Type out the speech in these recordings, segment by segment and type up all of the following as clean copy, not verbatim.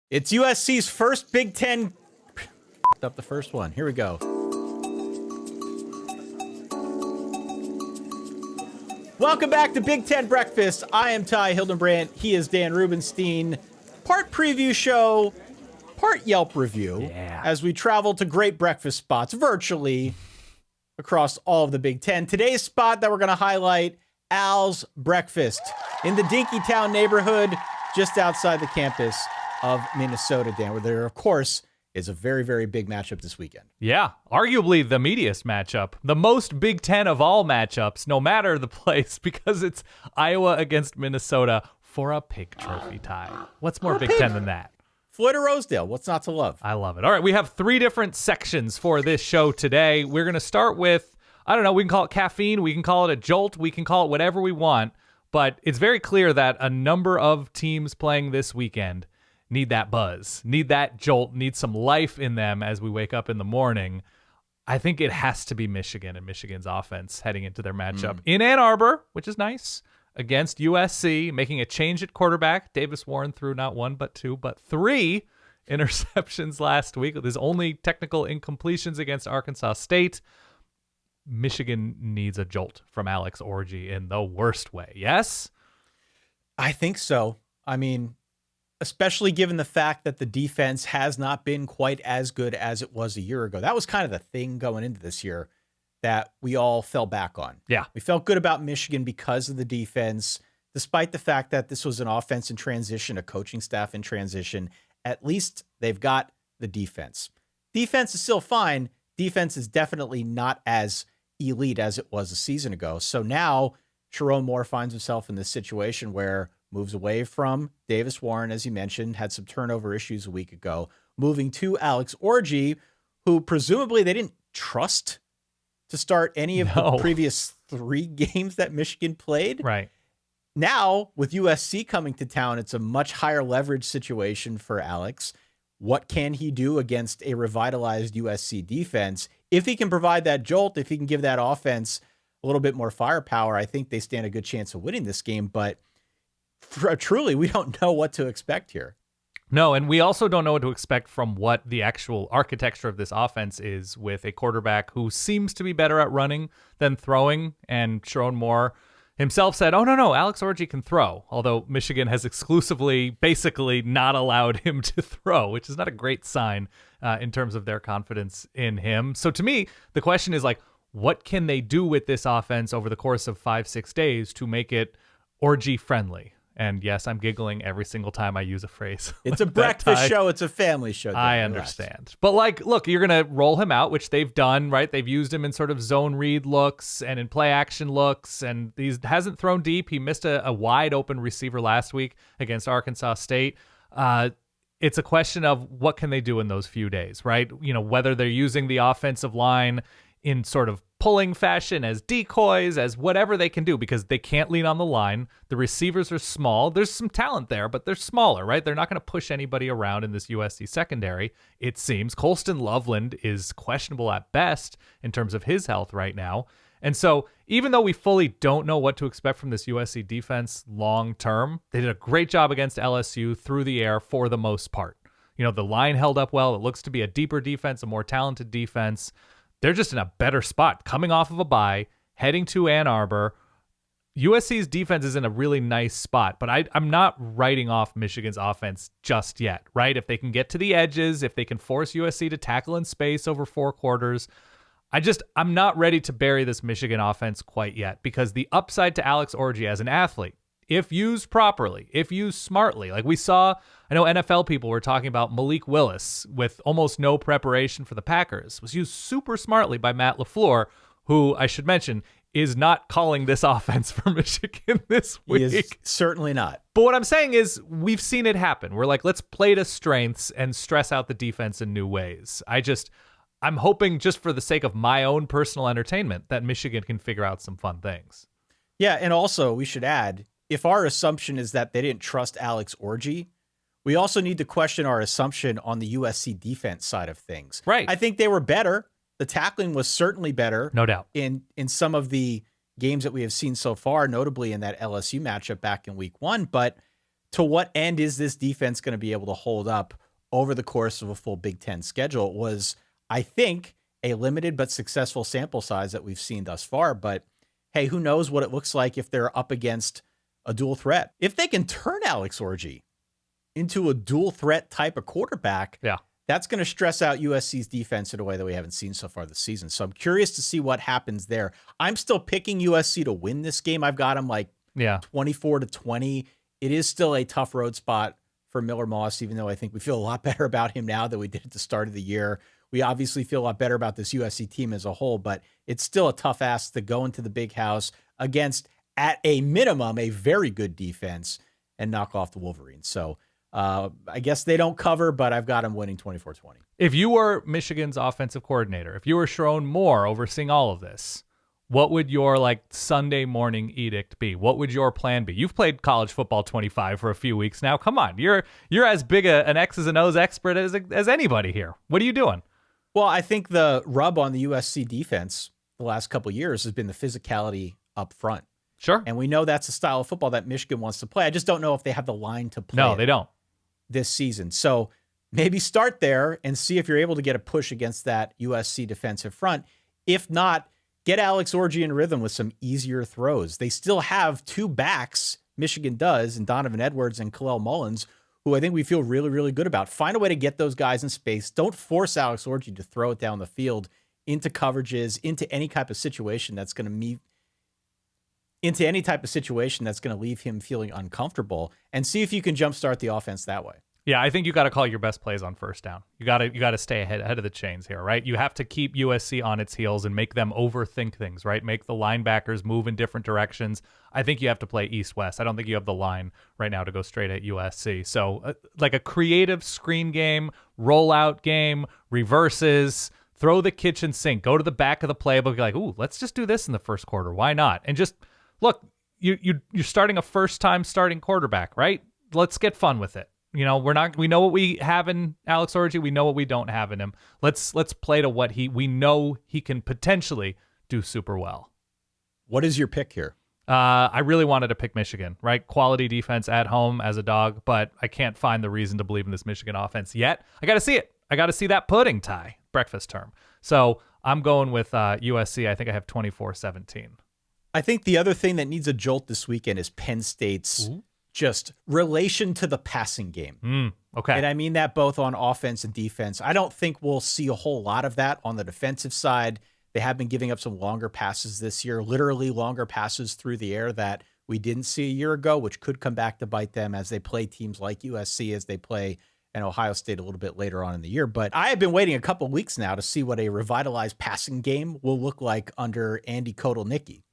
It's USC's first Big Ten. Up the first one. Here we go. Welcome back to Big Ten Breakfast. I am Ty Hildenbrandt. He is Dan Rubenstein. Part preview show, part Yelp review. As we travel to great breakfast spots virtually across all of the Big Ten. Today's spot that we're going to highlight, Al's Breakfast in the Dinkytown neighborhood just outside the campus of Minnesota, Dan, where there, of course, is a very, very big matchup this weekend. Yeah, arguably the meatiest matchup, the most Big Ten of all matchups, no matter the place, because it's Iowa against Minnesota for a pig trophy tie. What's more Big Ten than that? Floyd of Rosedale, what's not to love? I love it. All right, we have three different sections for this show today. We're going to start with, I don't know, we can call it caffeine, we can call it a jolt, we can call it whatever we want, but it's very clear that a number of teams playing this weekend need that buzz, need that jolt, need some life in them as we wake up in the morning. I think it has to be Michigan and Michigan's offense heading into their matchup in Ann Arbor, which is nice, against USC, making a change at quarterback. Davis Warren threw not one, but two, but three interceptions last week with his only technical incompletions against Arkansas State. Michigan needs a jolt from Alex Orji in the worst way. Yes? I think so. I mean, especially given the fact that the defense has not been quite as good as it was a year ago. That was kind of the thing going into this year that we all fell back on. Yeah. We felt good about Michigan because of the defense, despite the fact that this was an offense in transition, a coaching staff in transition. At least they've got the defense. Defense is still fine. Defense is definitely not as elite as it was a season ago. So now Sharon Moore finds himself in this situation where moves away from Davis Warren, as you mentioned, had some turnover issues a week ago, moving to Alex Orji, who presumably they didn't trust to start any of the previous three games that Michigan played. Right. Now, with USC coming to town, it's a much higher leverage situation for Alex. What can he do against a revitalized USC defense? If he can provide that jolt, if he can give that offense a little bit more firepower, I think they stand a good chance of winning this game. But truly, we don't know what to expect here. No, and we also don't know what to expect from what the actual architecture of this offense is with a quarterback who seems to be better at running than throwing. And Sharon Moore himself said, no, Alex Orji can throw, although Michigan has exclusively basically not allowed him to throw, which is not a great sign in terms of their confidence in him. So to me, the question is like, what can they do with this offense over the course of 5-6 days to make it Orji friendly? And yes, I'm giggling every single time I use a phrase. It's a breakfast show. It's a family show. I understand. But like, look, you're going to roll him out, which they've done, right? They've used him in sort of zone read looks and in play action looks. And he hasn't thrown deep. He missed a wide open receiver last week against Arkansas State. It's a question of what can they do in those few days, right? You know, whether they're using the offensive line in sort of pulling fashion, as decoys, as whatever they can do, because they can't lean on the line. The receivers are small. There's some talent there, but they're smaller, right? They're not going to push anybody around in this USC secondary, it seems. Colston Loveland is questionable at best in terms of his health right now. And so even though we fully don't know what to expect from this USC defense long term, they did a great job against LSU through the air for the most part. You know, the line held up well. It looks to be a deeper defense, a more talented defense. They're just in a better spot coming off of a bye, heading to Ann Arbor. USC's defense is in a really nice spot, but I'm not writing off Michigan's offense just yet, right? If they can get to the edges, if they can force USC to tackle in space over 4 quarters, I'm not ready to bury this Michigan offense quite yet, because the upside to Alex Orji as an athlete, if used properly, if used smartly, like we saw, I know NFL people were talking about Malik Willis with almost no preparation for the Packers, was used super smartly by Matt LaFleur, who I should mention is not calling this offense for Michigan this week. He is certainly not. But what I'm saying is we've seen it happen. We're like, let's play to strengths and stress out the defense in new ways. I'm hoping, just for the sake of my own personal entertainment, that Michigan can figure out some fun things. Yeah, and also we should add, if our assumption is that they didn't trust Alex Orji, we also need to question our assumption on the USC defense side of things. Right. I think they were better. The tackling was certainly better. No doubt. In some of the games that we have seen so far, notably in that LSU matchup back in week 1. But to what end is this defense going to be able to hold up over the course of a full Big Ten schedule? It was, I think, a limited but successful sample size that we've seen thus far. But hey, who knows what it looks like if they're up against a dual threat. If they can turn Alex Orji into a dual threat type of quarterback, that's going to stress out USC's defense in a way that we haven't seen so far this season. So I'm curious to see what happens there. I'm still picking USC to win this game. I've got them 24-20. It is still a tough road spot for Miller Moss, even though I think we feel a lot better about him now than we did at the start of the year. We obviously feel a lot better about this USC team as a whole, but it's still a tough ask to go into the Big House against, at a minimum, a very good defense and knock off the Wolverines. So I guess they don't cover, but I've got them winning 24-20. If you were Michigan's offensive coordinator, if you were Sharon Moore overseeing all of this, what would your Sunday morning edict be? What would your plan be? You've played college football 25 for a few weeks now. Come on, you're as big an X's and O's expert as anybody here. What are you doing? Well, I think the rub on the USC defense the last couple of years has been the physicality up front. Sure. And we know that's a style of football that Michigan wants to play. I just don't know if they have the line to play. No, they don't. This season. So maybe start there and see if you're able to get a push against that USC defensive front. If not, get Alex Orji in rhythm with some easier throws. They still have two backs, Michigan does, and Donovan Edwards and Kalel Mullins, who I think we feel really, really good about. Find a way to get those guys in space. Don't force Alex Orji to throw it down the field into coverages, into any type of situation that's going to leave him feeling uncomfortable, and see if you can jumpstart the offense that way. Yeah, I think you got to call your best plays on first down. You got to stay ahead of the chains here, right? You have to keep USC on its heels and make them overthink things, right? Make the linebackers move in different directions. I think you have to play east-west. I don't think you have the line right now to go straight at USC. So a creative screen game, rollout game, reverses, throw the kitchen sink, go to the back of the playbook, like, ooh, let's just do this in the first quarter. Why not? And just, look, you're starting a first-time starting quarterback, right? Let's get fun with it. We know what we have in Alex Orji. We know what we don't have in him. Let's play to what we know he can potentially do super well. What is your pick here? I really wanted to pick Michigan, right? Quality defense at home as a dog, but I can't find the reason to believe in this Michigan offense yet. I got to see it. I got to see that pudding tie, breakfast term. So I'm going with USC. I think I have 24-17. I think the other thing that needs a jolt this weekend is Penn State's just relation to the passing game. Okay. And I mean that both on offense and defense. I don't think we'll see a whole lot of that on the defensive side. They have been giving up some longer passes this year, literally longer passes through the air that we didn't see a year ago, which could come back to bite them as they play teams like USC, as they play and Ohio State a little bit later on in the year. But I have been waiting a couple weeks now to see what a revitalized passing game will look like under Andy Kotelnicki.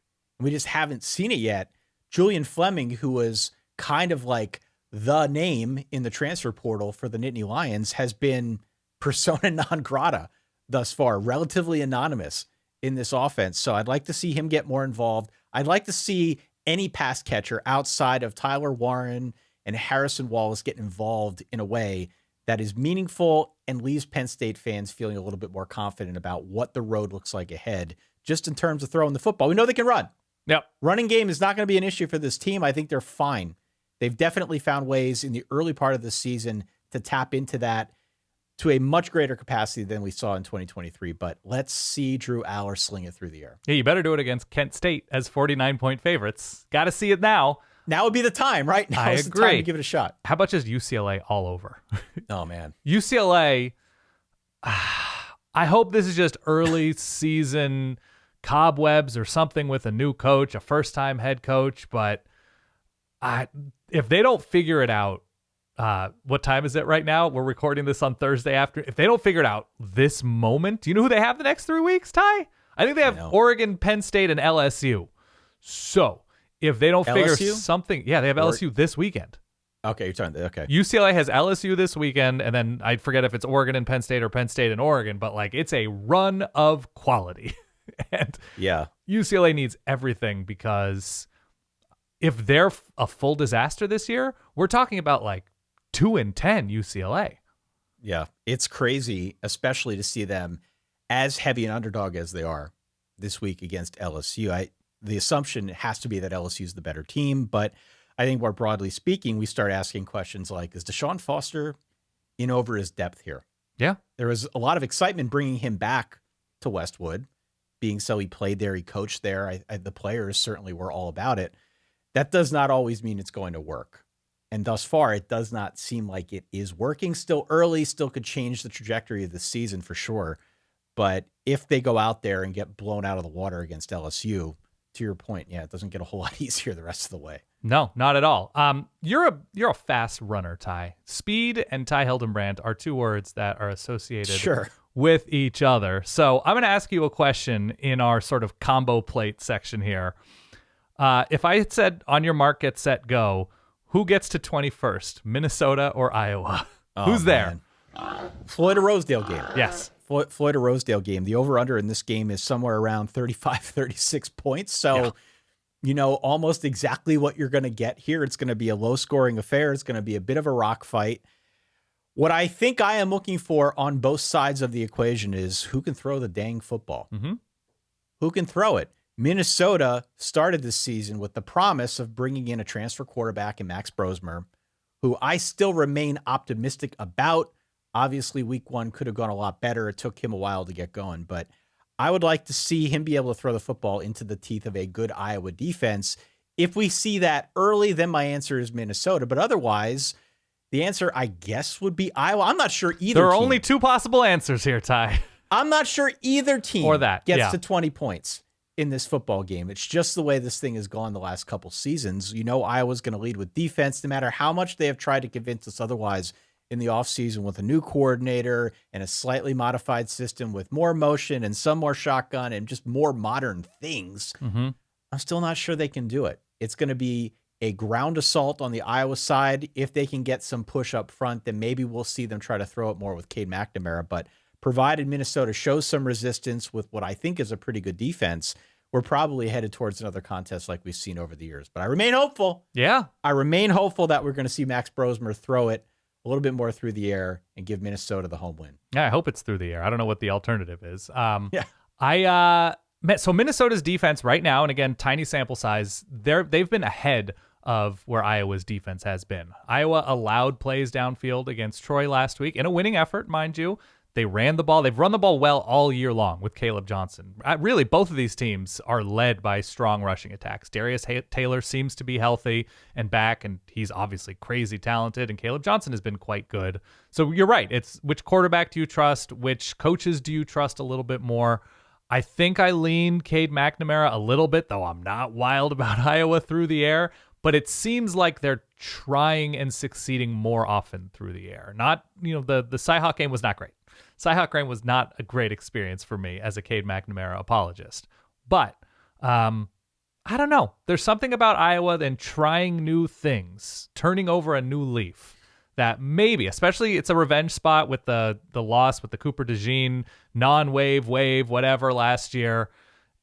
We just haven't seen it yet. Julian Fleming, who was kind of like the name in the transfer portal for the Nittany Lions, has been persona non grata thus far, relatively anonymous in this offense. So I'd like to see him get more involved. I'd like to see any pass catcher outside of Tyler Warren and Harrison Wallace get involved in a way that is meaningful and leaves Penn State fans feeling a little bit more confident about what the road looks like ahead, just in terms of throwing the football. We know they can run. Yep. Running game is not going to be an issue for this team. I think they're fine. They've definitely found ways in the early part of the season to tap into that to a much greater capacity than we saw in 2023. But let's see Drew Aller sling it through the air. Yeah, you better do it against Kent State as 49-point favorites. Got to see it now. Now would be the time, right? Now is the time to give it a shot. How about just UCLA all over? Oh, man. UCLA, I hope this is just early season cobwebs or something with a new coach, a first-time head coach, but if they don't figure it out, what time is it right now? We're recording this on Thursday after. If they don't figure it out this moment, do you know who they have the next 3 weeks, Ty? I think they have Oregon, Penn State, and LSU. So if they don't figure something, they have LSU this weekend. Okay, you're talking. Okay, UCLA has LSU this weekend, and then I forget if it's Oregon and Penn State or Penn State and Oregon, but it's a run of quality. And UCLA needs everything, because if they're a full disaster this year, we're talking about 2-10 UCLA. Yeah, it's crazy, especially to see them as heavy an underdog as they are this week against LSU. The assumption has to be that LSU is the better team, but I think more broadly speaking, we start asking questions like, is Deshaun Foster in over his depth here? Yeah. There was a lot of excitement bringing him back to Westwood, being so he played there, he coached there. The players certainly were all about it. That does not always mean it's going to work. And thus far, it does not seem like it is working. Still early, still could change the trajectory of the season for sure. But if they go out there and get blown out of the water against LSU, to your point, yeah, it doesn't get a whole lot easier the rest of the way. No, not at all. You're a fast runner, Ty. Speed and Ty Hildenbrand are two words that are associated with each other. So I'm going to ask you a question in our sort of combo plate section here. If I had said on your mark, get set, go, who gets to 21st, Minnesota or Iowa? Who's there? Floyd of Rosedale game. Yes. Floyd of Rosedale game. The over-under in this game is somewhere around 35, 36 points. So, almost exactly what you're going to get here. It's going to be a low-scoring affair. It's going to be a bit of a rock fight. What I think I am looking for on both sides of the equation is who can throw the dang football. Mm-hmm. Who can throw it? Minnesota started this season with the promise of bringing in a transfer quarterback in Max Brosmer, who I still remain optimistic about. Obviously, week one could have gone a lot better. It took him a while to get going, but I would like to see him be able to throw the football into the teeth of a good Iowa defense. If we see that early, then my answer is Minnesota, but otherwise, the answer, I guess, would be Iowa. I'm not sure either There are team. only two possible answers here, Ty. I'm not sure either team or that gets to 20 points in this football game. It's just the way this thing has gone the last couple seasons. Iowa's going to lead with defense, no matter how much they have tried to convince us otherwise in the offseason with a new coordinator and a slightly modified system with more motion and some more shotgun and just more modern things. Mm-hmm. I'm still not sure they can do it. It's going to be a ground assault on the Iowa side. If they can get some push up front, then maybe we'll see them try to throw it more with Cade McNamara. But provided Minnesota shows some resistance with what I think is a pretty good defense, we're probably headed towards another contest like we've seen over the years. But I remain hopeful. Yeah. I remain hopeful that we're going to see Max Brosmer throw it a little bit more through the air and give Minnesota the home win. Yeah, I hope it's through the air. I don't know what the alternative is. Yeah. So Minnesota's defense right now, and again, tiny sample size, they've been ahead of where Iowa's defense has been. Iowa allowed plays downfield against Troy last week in a winning effort, mind you. They ran the ball. They've run the ball well all year long with Caleb Johnson. Really, both of these teams are led by strong rushing attacks. Darius Taylor seems to be healthy and back, and he's obviously crazy talented, and Caleb Johnson has been quite good. So you're right. It's which quarterback do you trust? Which coaches do you trust a little bit more? I think I lean Cade McNamara a little bit, though I'm not wild about Iowa through the air. But it seems like they're trying and succeeding more often through the air. Not, the Cyhawk game was not great. Cyhawk game was not a great experience for me as a Cade McNamara apologist. But I don't know. There's something about Iowa and trying new things, turning over a new leaf that maybe, especially it's a revenge spot with the loss with the Cooper DeJean non-wave, whatever last year.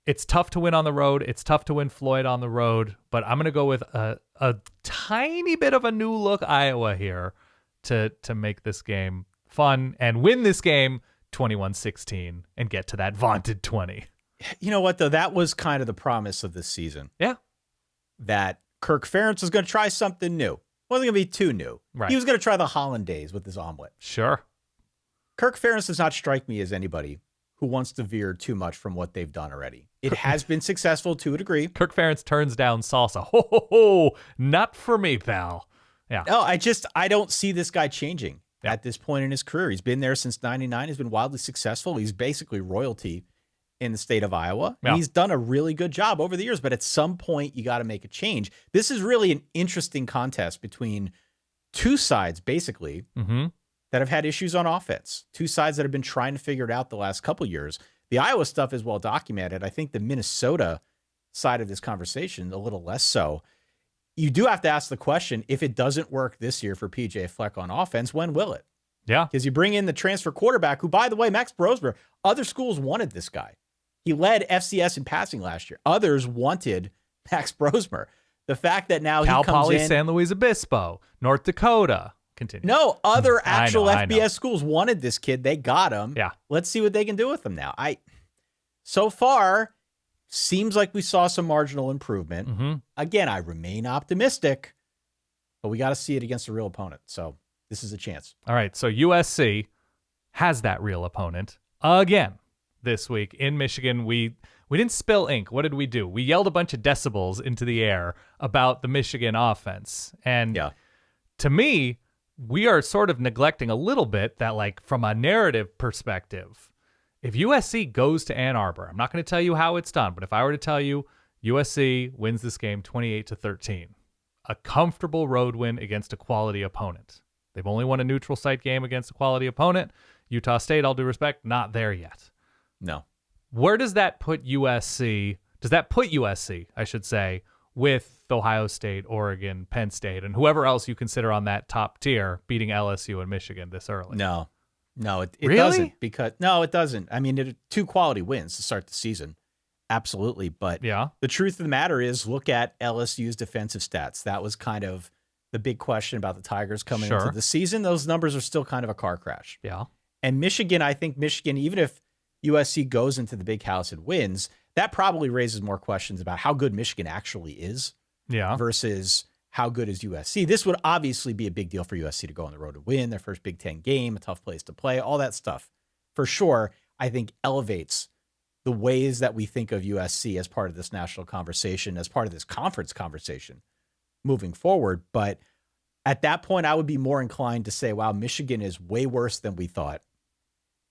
It's tough to win on the road. It's tough to win Floyd on the road, but I'm going to go with a tiny bit of a new look Iowa here to make this game fun and win this game 21-16 and get to that vaunted 20. You know what, though? That was kind of the promise of this season. Yeah. That Kirk Ferentz was going to try something new. Wasn't going to be too new. Right. He was going to try the hollandaise with his omelet. Sure. Kirk Ferentz does not strike me as anybody who wants to veer too much from what they've done already. It has been successful to a degree. Kirk Ferentz turns down salsa. Ho, ho, ho. Not for me, pal. Yeah. No, I don't see this guy changing at this point in his career. He's been there since 99. He's been wildly successful. He's basically royalty in the state of Iowa. And he's done a really good job over the years, but at some point you got to make a change. This is really an interesting contest between two sides, basically, that have had issues on offense. Two sides that have been trying to figure it out the last couple years. The Iowa stuff is well documented. I think the Minnesota side of this conversation, a little less so. You do have to ask the question, if it doesn't work this year for PJ Fleck on offense, when will it? Yeah. Because you bring in the transfer quarterback, who, by the way, Max Brosmer, other schools wanted this guy. He led FCS in passing last year. Others wanted Max Brosmer. The fact that now Cal he comes Poly in... San Luis Obispo, North Dakota. Continue. No, other actual I know. FBS schools wanted this kid. They got him. Yeah. Let's see what they can do with him now. So far, seems like we saw some marginal improvement. Again, I remain optimistic, but we got to see it against a real opponent. So this is a chance. All right, so USC has that real opponent again this week in Michigan. We didn't spill ink. What did we do? We yelled a bunch of decibels into the air about the Michigan offense. And to me, we are sort of neglecting a little bit that, like, from a narrative perspective, if USC goes to Ann Arbor, I'm not going to tell you how it's done, but if I were to tell you USC wins this game 28-13, a comfortable road win against a quality opponent. They've only won a neutral site game against a quality opponent. Utah State, all due respect, not there yet. No. Where does that put USC? Does that put USC, I should say, with Ohio State, Oregon, Penn State, and whoever else you consider on that top tier beating LSU and Michigan this early? No, it Really? doesn't. No, it doesn't. I mean, it 2 quality wins to start the season. Absolutely. But the truth of the matter is, look at LSU's defensive stats. That was kind of the big question about the Tigers coming into the season. Those numbers are still kind of a car crash. Yeah. And Michigan, I think Michigan, even if USC goes into the big house and wins, that probably raises more questions about how good Michigan actually is versus how good is USC. This would obviously be a big deal for USC to go on the road and win their first Big Ten game, a tough place to play, all that stuff. For sure, I think elevates the ways that we think of USC as part of this national conversation, as part of this conference conversation moving forward. But at that point, I would be more inclined to say, wow, Michigan is way worse than we thought.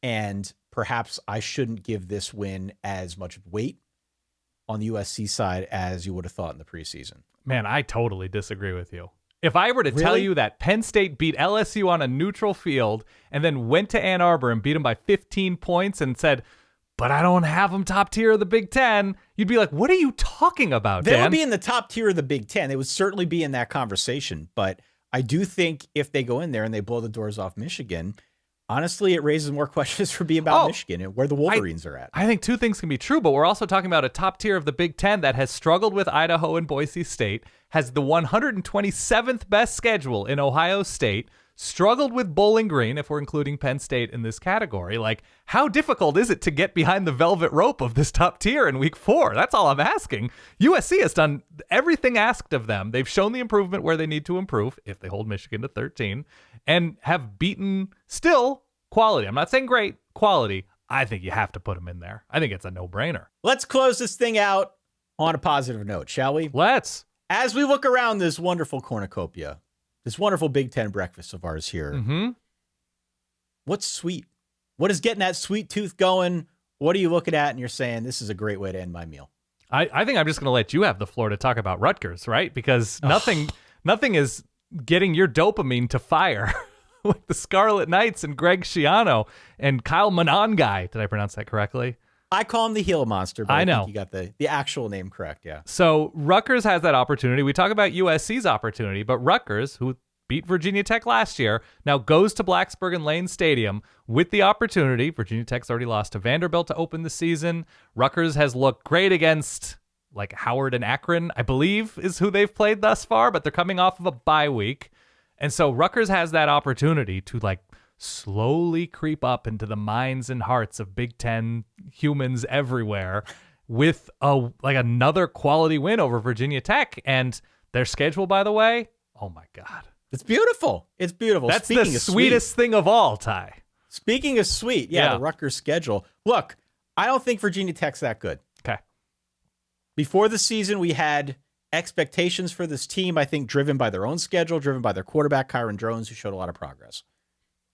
And perhaps I shouldn't give this win as much weight on the USC side as you would have thought in the preseason. Man, I totally disagree with you. If I were to tell you that Penn State beat LSU on a neutral field and then went to Ann Arbor and beat them by 15 points and said, but I don't have them top tier of the Big Ten, you'd be like, what are you talking about, Dan? They would be in the top tier of the Big Ten. They would certainly be in that conversation. But I do think if they go in there and they blow the doors off Michigan, honestly, it raises more questions for me about Michigan and where the Wolverines are at. I think 2 things can be true, but we're also talking about a top tier of the Big Ten that has struggled with Idaho and Boise State, has the 127th best schedule in Ohio State, struggled with Bowling Green, if we're including Penn State in this category. Like, how difficult is it to get behind the velvet rope of this top tier in week 4? That's all I'm asking. USC has done everything asked of them. They've shown the improvement where they need to improve, if they hold Michigan to 13, and have beaten still quality. I'm not saying great, quality. I think you have to put them in there. I think it's a no-brainer. Let's close this thing out on a positive note, shall we? Let's. As we look around this wonderful cornucopia, this wonderful Big Ten breakfast of ours here, what's sweet? What is getting that sweet tooth going? What are you looking at and you're saying, this is a great way to end my meal? I think I'm just going to let you have the floor to talk about Rutgers, right? Because nothing is getting your dopamine to fire with the Scarlet Knights and Greg Schiano and Kyle Monangai. Did I pronounce that correctly? I call him the Gila Monster, but I know. think you got the actual name correct, yeah. So Rutgers has that opportunity. We talk about USC's opportunity, but Rutgers, who beat Virginia Tech last year, now goes to Blacksburg and Lane Stadium with the opportunity. Virginia Tech's already lost to Vanderbilt to open the season. Rutgers has looked great against, like, Howard and Akron, I believe, is who they've played thus far, but they're coming off of a bye week. And so Rutgers has that opportunity to, like, slowly creep up into the minds and hearts of Big Ten humans everywhere with another quality win over Virginia Tech. And their schedule, by the way, oh my God. It's beautiful. It's beautiful. That's the sweetest thing of all, Ty. Speaking of sweet, the Rutgers schedule. Look, I don't think Virginia Tech's that good. Okay. Before the season, we had expectations for this team, I think, driven by their own schedule, driven by their quarterback, Kyron Drones, who showed a lot of progress.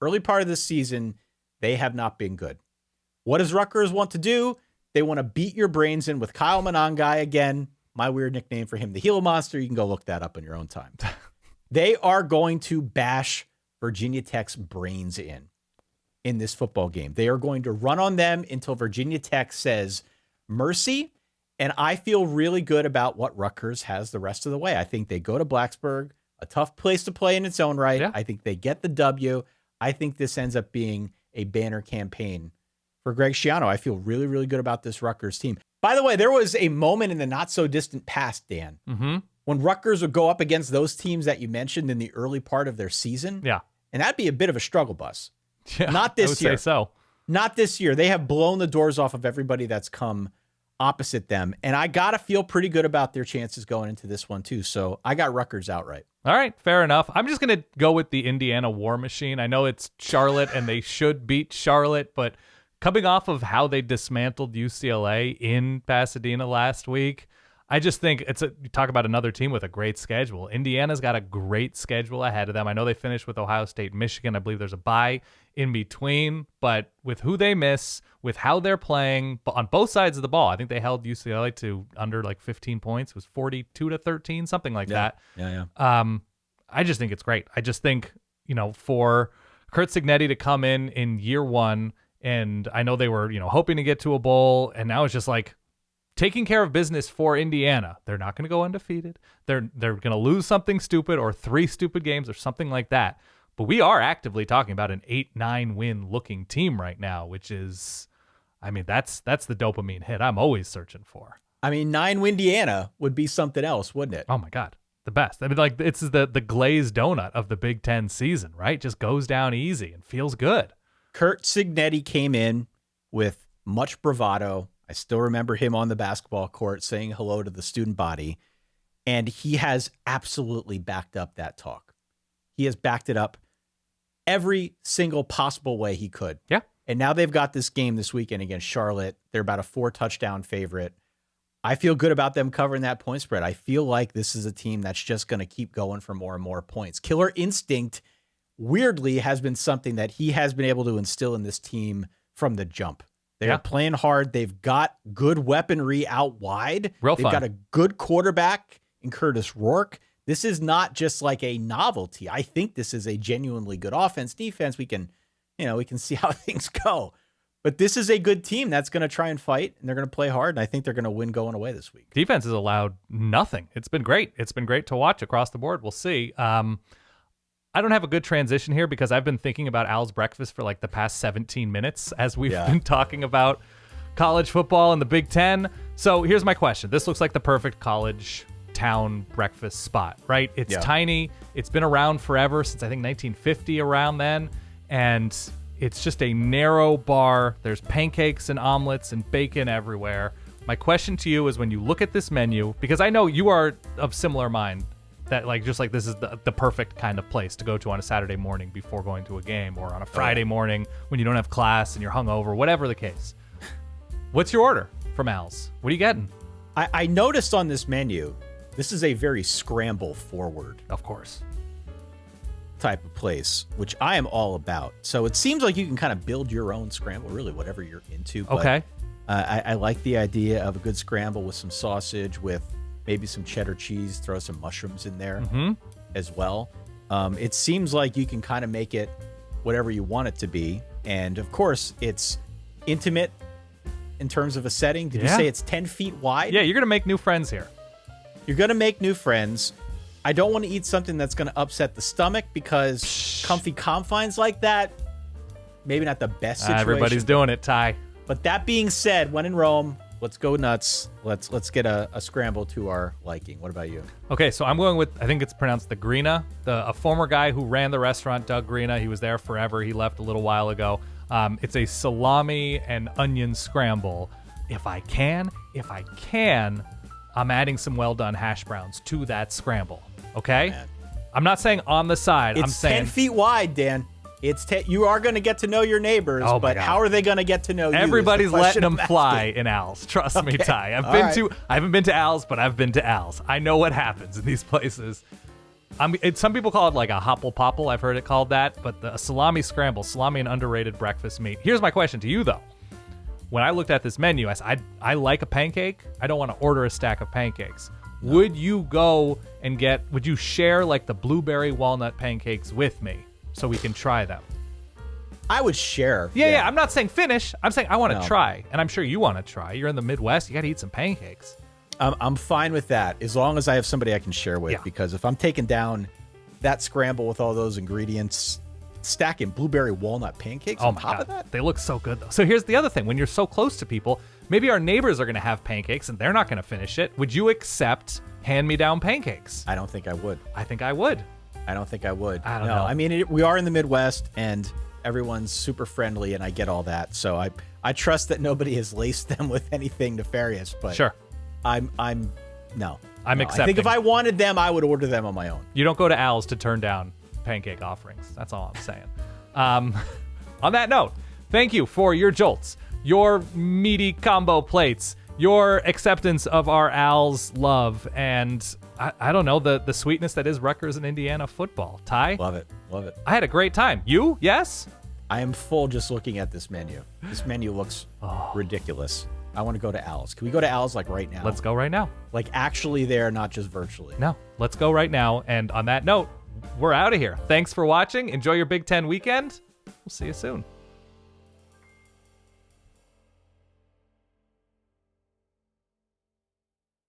Early part of this season, they have not been good. What does Rutgers want to do? They want to beat your brains in with Kyle Monangai again. My weird nickname for him, the Gila Monster. You can go look that up in your own time. They are going to bash Virginia Tech's brains in this football game. They are going to run on them until Virginia Tech says mercy. And I feel really good about what Rutgers has the rest of the way. I think they go to Blacksburg, a tough place to play in its own right. Yeah. I think they get the W. I think this ends up being a banner campaign for Greg Schiano. I feel really, really good about this Rutgers team. By the way, there was a moment in the not so distant past, Dan, when Rutgers would go up against those teams that you mentioned in the early part of their season. Yeah. And that'd be a bit of a struggle bus. Yeah, Not this year. I would say so. Not this year. They have blown the doors off of everybody that's come opposite them. And I got to feel pretty good about their chances going into this one, too. So I got Rutgers outright. All right, fair enough. I'm just going to go with the Indiana War Machine. I know it's Charlotte and they should beat Charlotte, but coming off of how they dismantled UCLA in Pasadena last week, I just think you talk about another team with a great schedule. Indiana's got a great schedule ahead of them. I know they finished with Ohio State, Michigan. I believe there's a bye in between, but with who they miss, with how they're playing on both sides of the ball, I think they held UCLA to under like 15 points. It was 42-13, something like that. Yeah. I just think it's great. I just think, for Curt Cignetti to come in year one, and I know they were, hoping to get to a bowl, and now it's just like taking care of business for Indiana. They're not going to go undefeated. They're going to lose something stupid or 3 stupid games or something like that. But we are actively talking about an 8-9 win looking team right now, which is, that's the dopamine hit I'm always searching for. 9 Indiana would be something else, wouldn't it? Oh my God. The best. It's the glazed donut of the Big Ten season, right? Just goes down easy and feels good. Curt Cignetti came in with much bravado. I still remember him on the basketball court saying hello to the student body, and he has absolutely backed up that talk. He has backed it up every single possible way he could. Yeah. And now they've got this game this weekend against Charlotte. They're about a 4-touchdown favorite. I feel good about them covering that point spread. I feel like this is a team that's just going to keep going for more and more points. Killer instinct, weirdly, has been something that he has been able to instill in this team from the jump. They are playing hard. They've got good weaponry out wide. They've got a good quarterback in Curtis Rourke. This is not just like a novelty. I think this is a genuinely good offense. Defense, we can see how things go. But this is a good team that's going to try and fight, and they're going to play hard, and I think they're going to win going away this week. Defense has allowed nothing. It's been great. It's been great to watch across the board. We'll see. I don't have a good transition here because I've been thinking about Al's breakfast for like the past 17 minutes as we've been talking about college football and the Big Ten. So here's my question. This looks like the perfect college town breakfast spot, right? It's tiny. It's been around forever, since I think 1950, around then. And it's just a narrow bar. There's pancakes and omelets and bacon everywhere. My question to you is, when you look at this menu, because I know you are of similar mind, that this is the perfect kind of place to go to on a Saturday morning before going to a game, or on a Friday morning when you don't have class and you're hungover, whatever the case. What's your order from Al's? What are you getting? I noticed on this menu, this is a very scramble forward, of course, type of place, which I am all about. So it seems like you can kind of build your own scramble, really, whatever you're into. But, okay. I like the idea of a good scramble with some sausage, with maybe some cheddar cheese, throw some mushrooms in there as well. It seems like you can kind of make it whatever you want it to be. And of course, it's intimate in terms of a setting. Did you say it's 10 feet wide? Yeah, you're going to make new friends here. You're going to make new friends. I don't want to eat something that's going to upset the stomach, because comfy confines like that, maybe not the best situation. Everybody's doing it, Ty. But that being said, when in Rome, let's go nuts. Let's get a scramble to our liking. What about you? Okay, so I'm going with, I think it's pronounced the Greena, a former guy who ran the restaurant, Doug Greena. He was there forever. He left a little while ago. It's a salami and onion scramble. If I can, I'm adding some well-done hash browns to that scramble. Okay? Man. I'm not saying on the side. I'm saying 10 feet wide, Dan. You are going to get to know your neighbors, but how are they going to get to know you? Everybody's letting them fly in Al's. Trust me, Ty. I haven't been to Al's, but I've been to Al's. I know what happens in these places. Some people call it like a hopple popple. I've heard it called that. But the salami scramble, salami, an underrated breakfast meat. Here's my question to you, though. When I looked at this menu, I said, I like a pancake. I don't want to order a stack of pancakes. No. Would you share like the blueberry walnut pancakes with me so we can try them? I would share. Yeah. I'm not saying finish. I'm saying I want to try. And I'm sure you want to try. You're in the Midwest. You got to eat some pancakes. I'm fine with that, as long as I have somebody I can share with. Yeah. Because if I'm taking down that scramble with all those ingredients, stacking blueberry walnut pancakes on top of that, they look so good, though. So here's the other thing. When you're so close to people, maybe our neighbors are going to have pancakes and they're not going to finish it. Would you accept hand-me-down pancakes? I don't think I would. I think I would. I don't think I would. I don't know. I mean, we are in the Midwest, and everyone's super friendly, and I get all that. So I trust that nobody has laced them with anything nefarious. But sure, no. I'm accepting. I think if I wanted them, I would order them on my own. You don't go to Al's to turn down pancake offerings. That's all I'm saying. On that note, thank you for your jolts, your meaty combo plates, your acceptance of our Al's love, and I don't know, the sweetness that is Rutgers and Indiana football. Ty? Love it. I had a great time. You? Yes? I am full just looking at this menu. This menu looks ridiculous. I want to go to Al's. Can we go to Al's like right now? Let's go right now. Like actually there, not just virtually. No, let's go right now. And on that note, we're out of here. Thanks for watching. Enjoy your Big Ten weekend. We'll see you soon.